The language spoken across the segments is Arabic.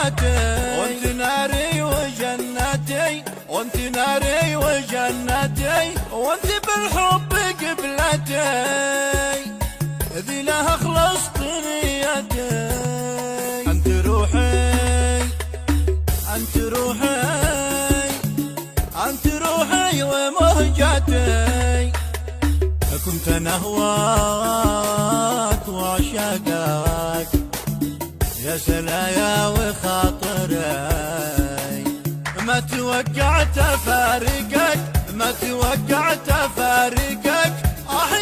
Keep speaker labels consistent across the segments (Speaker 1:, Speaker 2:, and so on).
Speaker 1: ومهجتي، وانت ناري وجنتي، وانت ناري وجنتي، وانت بالحب قبلتي، ذي لها خلصت نيتي. انت روحي، انت روحي، انت روحي ومهجتي، كنت نهواك وعشاقك يا سلايا وخاطري، ما توقعت افارقك، ما توقعت افارقك،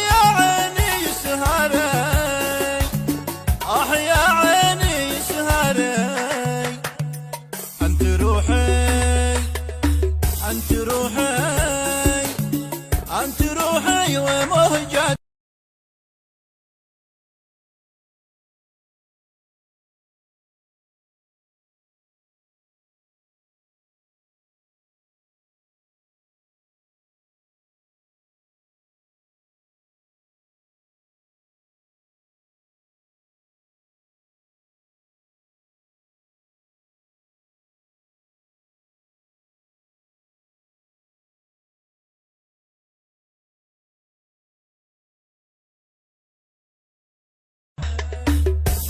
Speaker 1: يا عيني سهري، يا عيني سهري. انت روحي، انت روحي، انت روحي ومهجتي.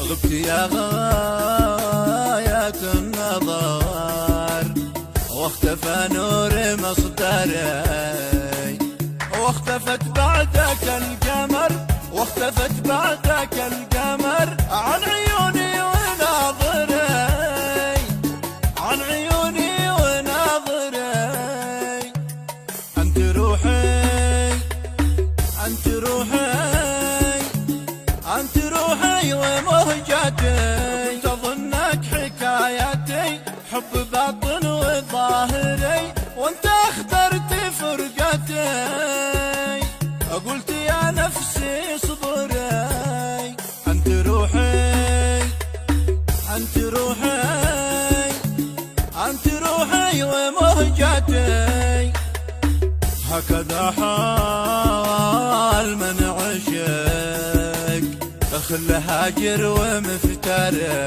Speaker 1: غبت يا غاية النظر، واختفى نور مصدري، واختفت بعدك القمر، واختفت بعدك القمر عن عيوني وناظري، عن عيوني وناظري. انت روحي، انت روحي، انت روحي ومهجتي، كنت اظنك حكايتي، حب باطن وظاهري، وانت اخترت فرقتي، قلت يا نفسي اصبري. انت روحي، انت روحي، انت روحي ومهجتي، هكذا حال من عشق، خل هاجر ومفتري،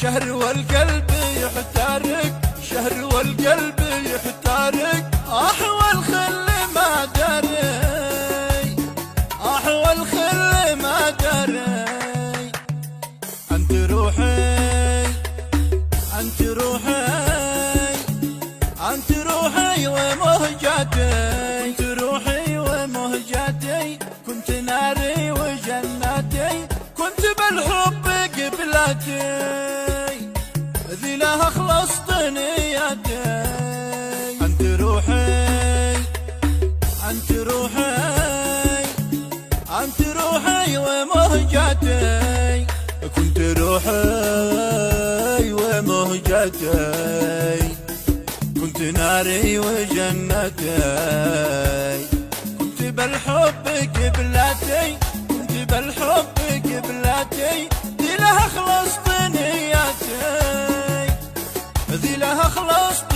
Speaker 1: شهر والقلب يحترق، شهر والقلب يحترق، والخل ما دري، والخل ما دري. انت روحي، انت روحي، انت روحي ومهجتي، كنت روحي ومهجتي، كنت ناري وجنتي، كنت بالحب قبلتي، ذي لها خلصت نيتي. انت روحي، انت روحي، انت روحي ومهجتي، كنت روحي ومهجتي، كنت ناري وجنتي، كنت بالحب قبلتي، كنت بالحب قبلتي، ذي لها خلصت نيتي، ذي لها خلصت